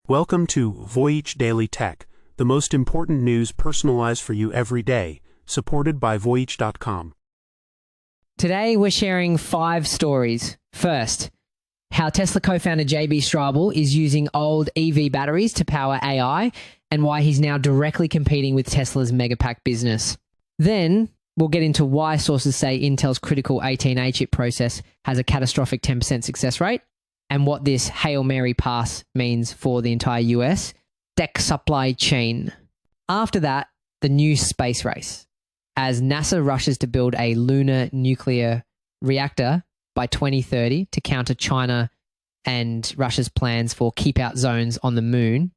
Welcome to Voyage Daily Tech, the most important news personalized for you every day, supported by Voyage.com. Today, we're sharing 5 stories. First, how Tesla co-founder JB Straubel is using old EV batteries to power AI and why he's now directly competing with Tesla's Megapack business. Then, we'll get into why sources say Intel's critical 18A chip process has a catastrophic 10% success rate and what this Hail Mary pass means for the entire US tech supply chain. After that, the new space race, as NASA rushes to build a lunar nuclear reactor by 2030 to counter China and Russia's plans for keep-out zones on the moon.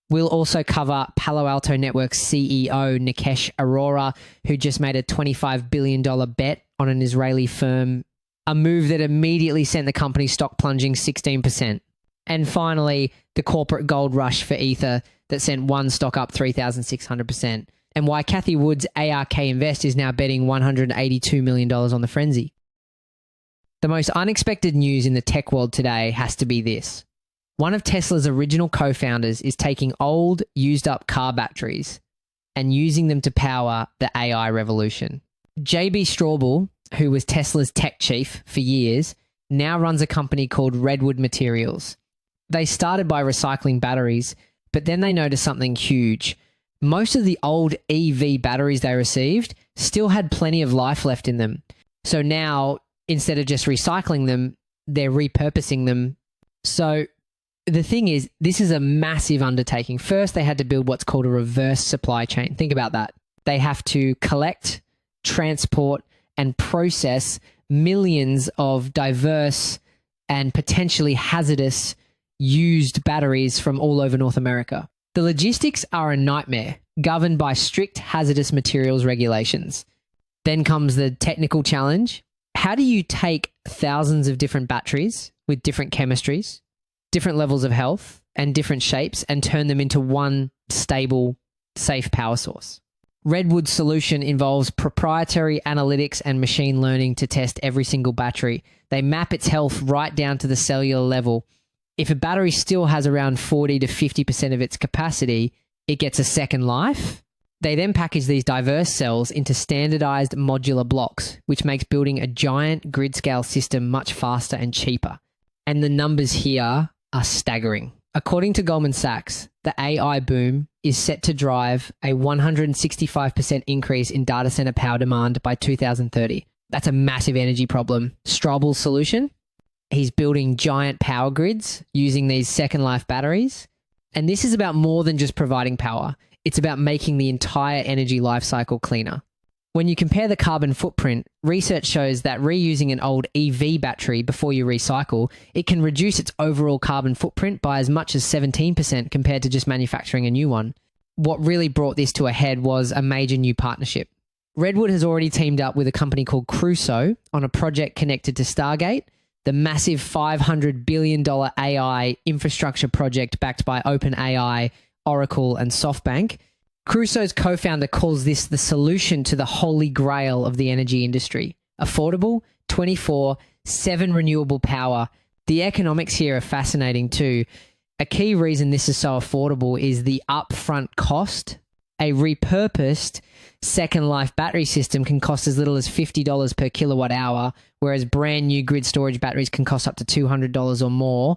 We'll also cover Palo Alto Networks CEO Nikesh Arora, who just made a $25 billion bet on an Israeli firm, a move that immediately sent the company's stock plunging 16%. And finally, the corporate gold rush for Ether that sent one stock up 3,600%, and why Cathie Wood's ARK Invest is now betting $182 million on the frenzy. The most unexpected news in the tech world today has to be this. One of Tesla's original co-founders is taking old, used-up car batteries and using them to power the AI revolution. JB Straubel, who was Tesla's tech chief for years, now runs a company called Redwood Materials. They started by recycling batteries, but then they noticed something huge. Most of the old EV batteries they received still had plenty of life left in them. So now, instead of just recycling them, they're repurposing them. So the thing is, this is a massive undertaking. First, they had to build what's called a reverse supply chain. Think about that. They have to collect, transport, and process millions of diverse and potentially hazardous used batteries from all over North America. The logistics are a nightmare, governed by strict hazardous materials regulations. Then comes the technical challenge. How do you take thousands of different batteries with different chemistries, different levels of health, and different shapes and turn them into one stable, safe power source? Redwood's solution involves proprietary analytics and machine learning to test every single battery. They map its health right down to the cellular level. If a battery still has around 40 to 50% of its capacity, it gets a second life. They then package these diverse cells into standardized modular blocks, which makes building a giant grid-scale system much faster and cheaper. And the numbers here are staggering. According to Goldman Sachs, the AI boom is set to drive a 165% increase in data center power demand by 2030. That's a massive energy problem. Straubel's solution? He's building giant power grids using these second life batteries. And this is about more than just providing power. It's about making the entire energy life cycle cleaner. When you compare the carbon footprint, research shows that reusing an old EV battery before you recycle, it can reduce its overall carbon footprint by as much as 17% compared to just manufacturing a new one. What really brought this to a head was a major new partnership. Redwood has already teamed up with a company called Crusoe on a project connected to Stargate, the massive $500 billion AI infrastructure project backed by OpenAI, Oracle, and SoftBank. Crusoe's co-founder calls this the solution to the holy grail of the energy industry. Affordable, 24/7 renewable power. The economics here are fascinating too. A key reason this is so affordable is the upfront cost. A repurposed second life battery system can cost as little as $50 per kilowatt hour, whereas brand new grid storage batteries can cost up to $200 or more.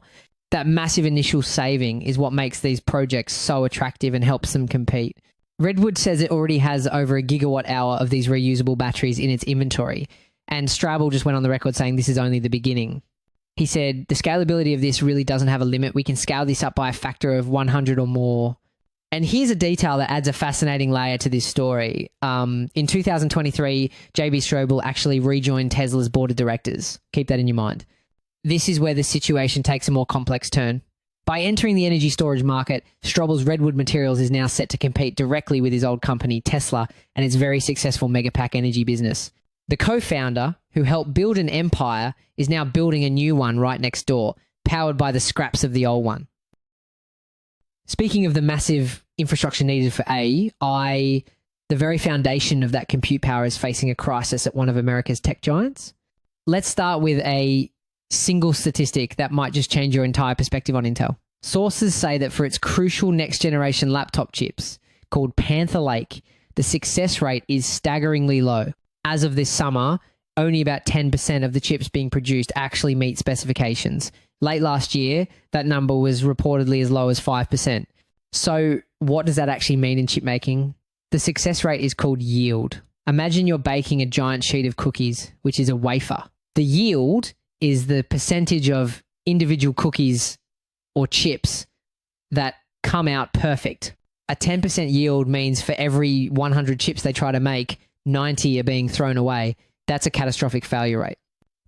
That massive initial saving is what makes these projects so attractive and helps them compete. Redwood says it already has over a gigawatt hour of these reusable batteries in its inventory, and Straubel just went on the record saying this is only the beginning. He said, the scalability of this really doesn't have a limit. We can scale this up by a factor of 100 or more. And here's a detail that adds a fascinating layer to this story. In 2023, JB Straubel actually rejoined Tesla's board of directors. Keep that in your mind. This is where the situation takes a more complex turn. By entering the energy storage market, Straubel's Redwood Materials is now set to compete directly with his old company, Tesla, and its very successful Megapack energy business. The co-founder, who helped build an empire, is now building a new one right next door, powered by the scraps of the old one. Speaking of the massive infrastructure needed for AI, the very foundation of that compute power is facing a crisis at one of America's tech giants. Let's start with a single statistic that might just change your entire perspective on Intel. Sources say that for its crucial next-generation laptop chips, called Panther Lake, the success rate is staggeringly low. As of this summer, only about 10% of the chips being produced actually meet specifications. Late last year, that number was reportedly as low as 5%. So what does that actually mean in chip making? The success rate is called yield. Imagine you're baking a giant sheet of cookies, which is a wafer. The yield is the percentage of individual cookies or chips that come out perfect. A 10% yield means for every 100 chips they try to make, 90 are being thrown away. That's a catastrophic failure rate.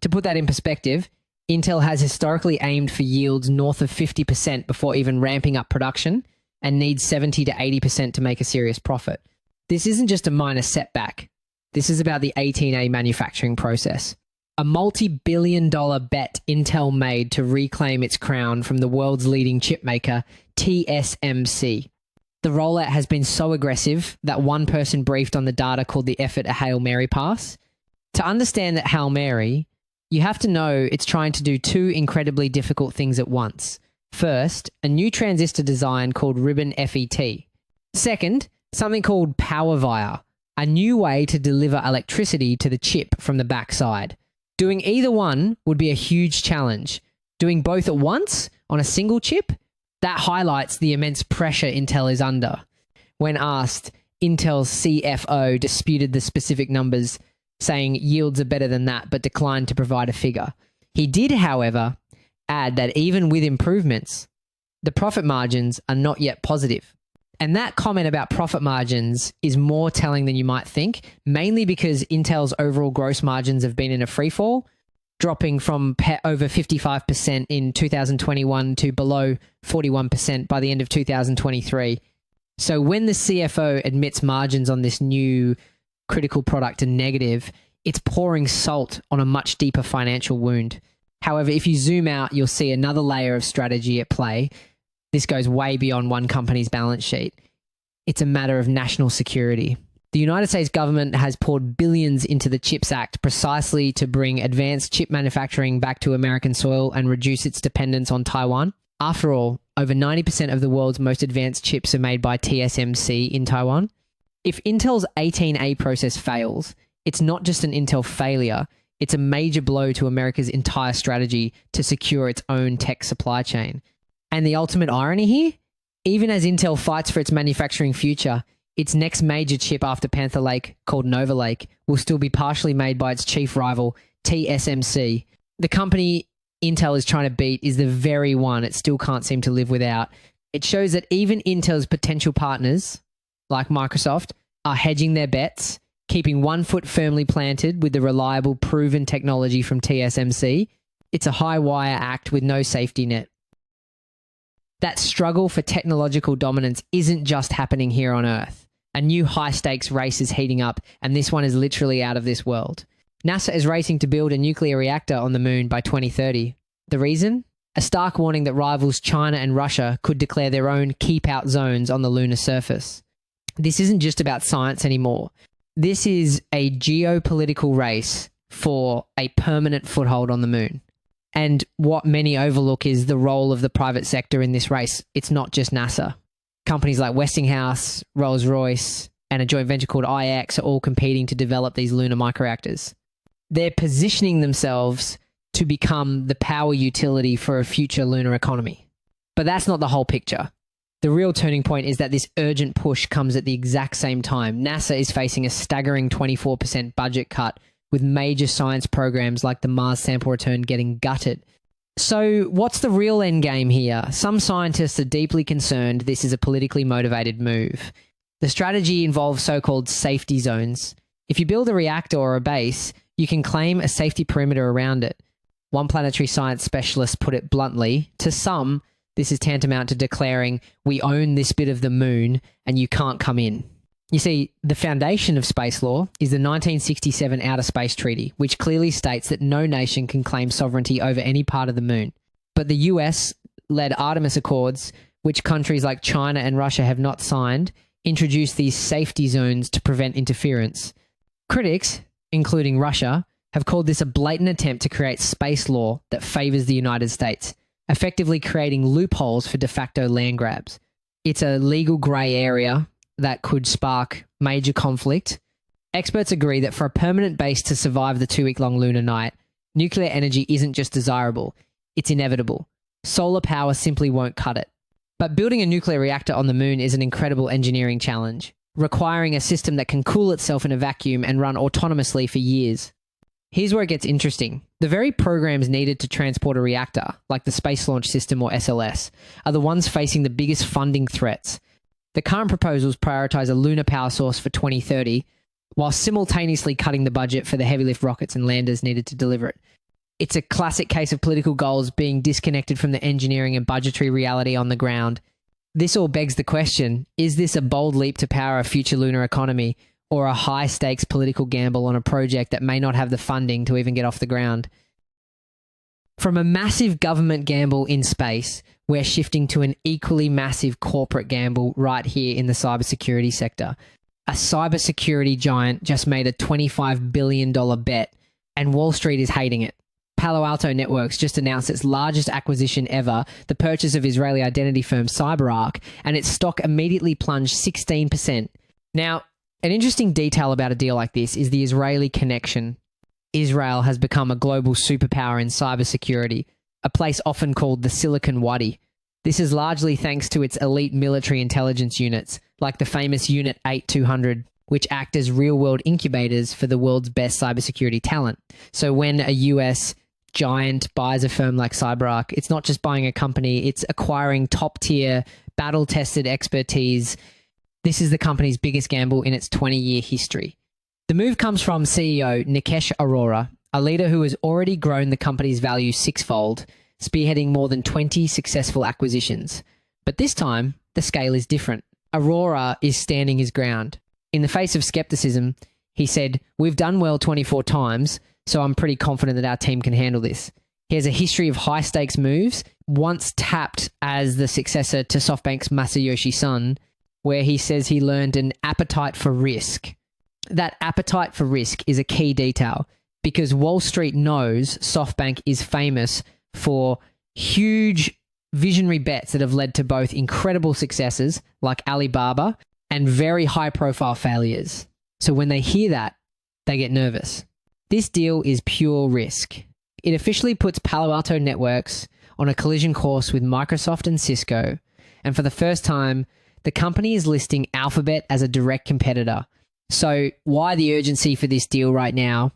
To put that in perspective, Intel has historically aimed for yields north of 50% before even ramping up production and needs 70 to 80% to make a serious profit. This isn't just a minor setback. This is about the 18A manufacturing process. A multi-billion-dollar bet Intel made to reclaim its crown from the world's leading chip maker, TSMC. The rollout has been so aggressive that one person briefed on the data called the effort a Hail Mary pass. To understand that Hail Mary, you have to know it's trying to do two incredibly difficult things at once. First, a new transistor design called ribbon FET. Second, something called power via, a new way to deliver electricity to the chip from the backside. Doing either one would be a huge challenge. Doing both at once on a single chip? That highlights the immense pressure Intel is under. When asked, Intel's CFO disputed the specific numbers, saying yields are better than that, but declined to provide a figure. He did, however, add that even with improvements, the profit margins are not yet positive. And that comment about profit margins is more telling than you might think, mainly because Intel's overall gross margins have been in a freefall, dropping from over 55% in 2021 to below 41% by the end of 2023. So when the CFO admits margins on this new critical product are negative, it's pouring salt on a much deeper financial wound. However, if you zoom out, you'll see another layer of strategy at play. This goes way beyond one company's balance sheet. It's a matter of national security. The United States government has poured billions into the CHIPS Act precisely to bring advanced chip manufacturing back to American soil and reduce its dependence on Taiwan. After all, over 90% of the world's most advanced chips are made by TSMC in Taiwan. If Intel's 18A process fails, it's not just an Intel failure, it's a major blow to America's entire strategy to secure its own tech supply chain. And the ultimate irony here? Even as Intel fights for its manufacturing future, its next major chip after Panther Lake, called Nova Lake, will still be partially made by its chief rival, TSMC. The company Intel is trying to beat is the very one it still can't seem to live without. It shows that even Intel's potential partners, like Microsoft, are hedging their bets, keeping one foot firmly planted with the reliable, proven technology from TSMC. It's a high-wire act with no safety net. That struggle for technological dominance isn't just happening here on Earth. A new high-stakes race is heating up, and this one is literally out of this world. NASA is racing to build a nuclear reactor on the moon by 2030. The reason? A stark warning that rivals China and Russia could declare their own keep-out zones on the lunar surface. This isn't just about science anymore. This is a geopolitical race for a permanent foothold on the moon. And what many overlook is the role of the private sector in this race. It's not just NASA. Companies like Westinghouse, Rolls-Royce, and a joint venture called IX are all competing to develop these lunar microreactors. They're positioning themselves to become the power utility for a future lunar economy. But that's not the whole picture. The real turning point is that this urgent push comes at the exact same time. NASA is facing a staggering 24% budget cut, with major science programs like the Mars sample return getting gutted. So what's the real end game here? Some scientists are deeply concerned this is a politically motivated move. The strategy involves so-called safety zones. If you build a reactor or a base, you can claim a safety perimeter around it. One planetary science specialist put it bluntly, to some, this is tantamount to declaring, we own this bit of the moon and you can't come in. You see, the foundation of space law is the 1967 Outer Space Treaty, which clearly states that no nation can claim sovereignty over any part of the moon. But the US led Artemis Accords, which countries like China and Russia have not signed, introduced these safety zones to prevent interference. Critics, including Russia, have called this a blatant attempt to create space law that favors the United States. effectively creating loopholes for de facto land grabs. It's a legal grey area that could spark major conflict. Experts agree that for a permanent base to survive the 2-week-long lunar night, nuclear energy isn't just desirable, it's inevitable. Solar power simply won't cut it. But building a nuclear reactor on the moon is an incredible engineering challenge, requiring a system that can cool itself in a vacuum and run autonomously for years. Here's where it gets interesting. The very programs needed to transport a reactor, like the Space Launch System or SLS, are the ones facing the biggest funding threats. The current proposals prioritize a lunar power source for 2030, while simultaneously cutting the budget for the heavy lift rockets and landers needed to deliver it. It's a classic case of political goals being disconnected from the engineering and budgetary reality on the ground. This all begs the question, is this a bold leap to power a future lunar economy, or a high-stakes political gamble on a project that may not have the funding to even get off the ground? From a massive government gamble in space, we're shifting to an equally massive corporate gamble right here in the cybersecurity sector. A cybersecurity giant just made a $25 billion bet, and Wall Street is hating it. Palo Alto Networks just announced its largest acquisition ever, the purchase of Israeli identity firm CyberArk, and its stock immediately plunged 16%. Now, an interesting detail about a deal like this is the Israeli connection. Israel has become a global superpower in cybersecurity, a place often called the Silicon Wadi. This is largely thanks to its elite military intelligence units, like the famous Unit 8200, which act as real-world incubators for the world's best cybersecurity talent. So when a US giant buys a firm like CyberArk, it's not just buying a company, it's acquiring top-tier, battle-tested expertise. This is the company's biggest gamble in its 20-year history. The move comes from CEO Nikesh Arora, a leader who has already grown the company's value sixfold, spearheading more than 20 successful acquisitions. But this time, the scale is different. Arora is standing his ground. In the face of skepticism, he said, "We've done well 24 times, so I'm pretty confident that our team can handle this." He has a history of high-stakes moves, once tapped as the successor to SoftBank's Masayoshi Son, where he says he learned an appetite for risk. That appetite for risk is a key detail, because Wall Street knows SoftBank is famous for huge visionary bets that have led to both incredible successes like Alibaba and very high-profile failures. So when they hear that, they get nervous. This deal is pure risk. It officially puts Palo Alto Networks on a collision course with Microsoft and Cisco, and for the first time, the company is listing Alphabet as a direct competitor. So why the urgency for this deal right now?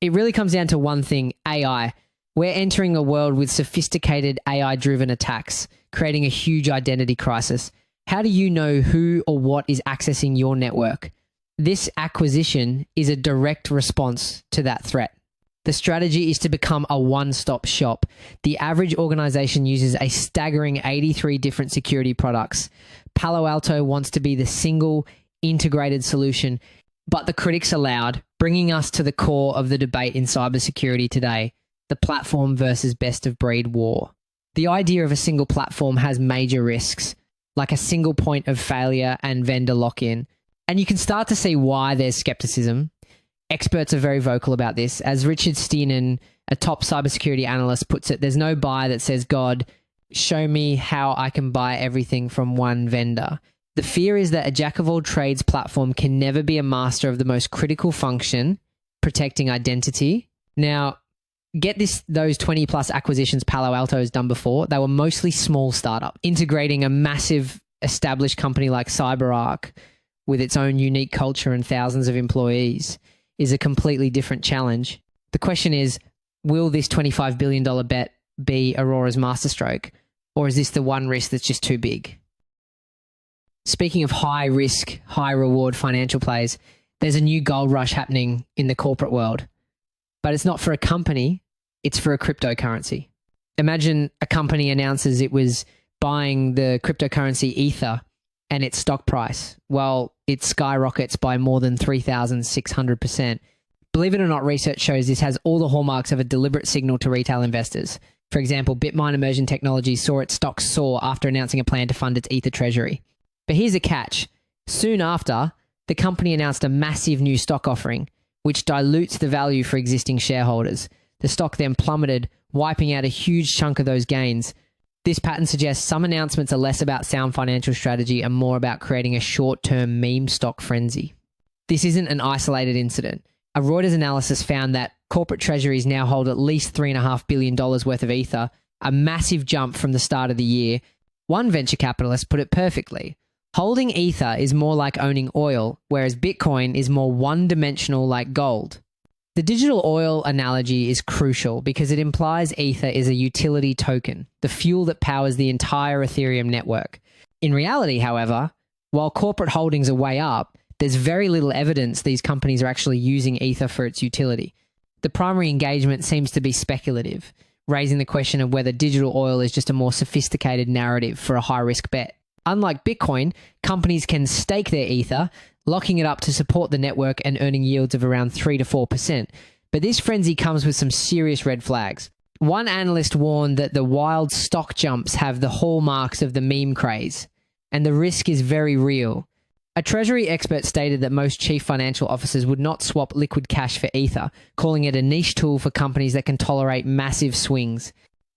It really comes down to one thing: AI. We're entering a world with sophisticated AI-driven attacks, creating a huge identity crisis. How do you know who or what is accessing your network? This acquisition is a direct response to that threat. The strategy is to become a one-stop shop. The average organization uses a staggering 83 different security products. Palo Alto wants to be the single integrated solution, but the critics are loud, bringing us to the core of the debate in cybersecurity today: the platform versus best-of-breed war. The idea of a single platform has major risks, like a single point of failure and vendor lock-in. And you can start to see why there's skepticism. Experts are very vocal about this. As Richard Steenan, a top cybersecurity analyst, puts it, there's no buy that says, "God, show me how I can buy everything from one vendor." The fear is that a jack-of-all-trades platform can never be a master of the most critical function, protecting identity. Now, get this, those 20 plus acquisitions Palo Alto has done before, they were mostly small startups. Integrating a massive established company like CyberArk with its own unique culture and thousands of employees is a completely different challenge. The question is, will this $25 billion bet be Aurora's masterstroke, or is this the one risk that's just too big? Speaking of high risk, high reward financial plays, there's a new gold rush happening in the corporate world. But it's not for a company, it's for a cryptocurrency. Imagine a company announces it was buying the cryptocurrency Ether and its stock price, well, it skyrockets by more than 3,600%. Believe it or not, research shows this has all the hallmarks of a deliberate signal to retail investors. For example, Bitmine Immersion Technologies saw its stock soar after announcing a plan to fund its Ether treasury. But here's a catch. Soon after, the company announced a massive new stock offering, which dilutes the value for existing shareholders. The stock then plummeted, wiping out a huge chunk of those gains. This pattern suggests some announcements are less about sound financial strategy and more about creating a short-term meme stock frenzy. This isn't an isolated incident. A Reuters analysis found that corporate treasuries now hold at least $3.5 billion worth of Ether, a massive jump from the start of the year. One venture capitalist put it perfectly. Holding Ether is more like owning oil, whereas Bitcoin is more one-dimensional like gold. The digital oil analogy is crucial because it implies Ether is a utility token, the fuel that powers the entire Ethereum network. In reality, however, while corporate holdings are way up, there's very little evidence these companies are actually using Ether for its utility. The primary engagement seems to be speculative, raising the question of whether digital oil is just a more sophisticated narrative for a high-risk bet. Unlike Bitcoin, companies can stake their Ether, locking it up to support the network and earning yields of around 3 to 4%. But this frenzy comes with some serious red flags. One analyst warned that the wild stock jumps have the hallmarks of the meme craze, and the risk is very real. A Treasury expert stated that most chief financial officers would not swap liquid cash for Ether, calling it a niche tool for companies that can tolerate massive swings.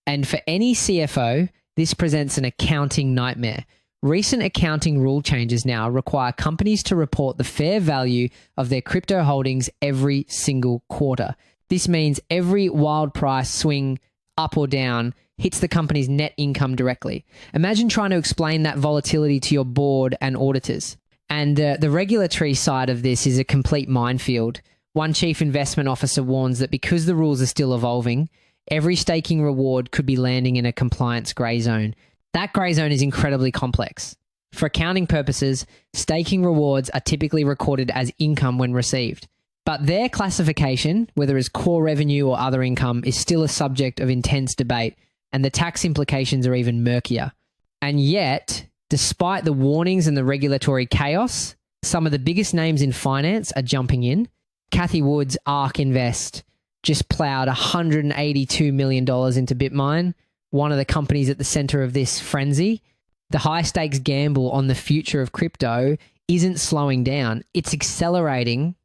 And for any CFO, this presents an accounting nightmare. Recent accounting rule changes now require companies to report the fair value of their crypto holdings every single quarter. This means every wild price swing up or down hits the company's net income directly. Imagine trying to explain that volatility to your board and auditors. And the regulatory side of this is a complete minefield. One chief investment officer warns that because the rules are still evolving, every staking reward could be landing in a compliance grey zone. That grey zone is incredibly complex. For accounting purposes, staking rewards are typically recorded as income when received. But their classification, whether as core revenue or other income, is still a subject of intense debate, and the tax implications are even murkier. And yet, despite the warnings and the regulatory chaos, some of the biggest names in finance are jumping in. Cathie Wood's ARK Invest just plowed $182 million into BitMine, one of the companies at the center of this frenzy. The high-stakes gamble on the future of crypto isn't slowing down. It's accelerating.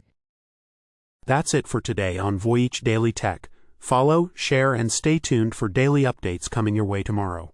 That's it for today on Voyage Daily Tech. Follow, share, and stay tuned for daily updates coming your way tomorrow.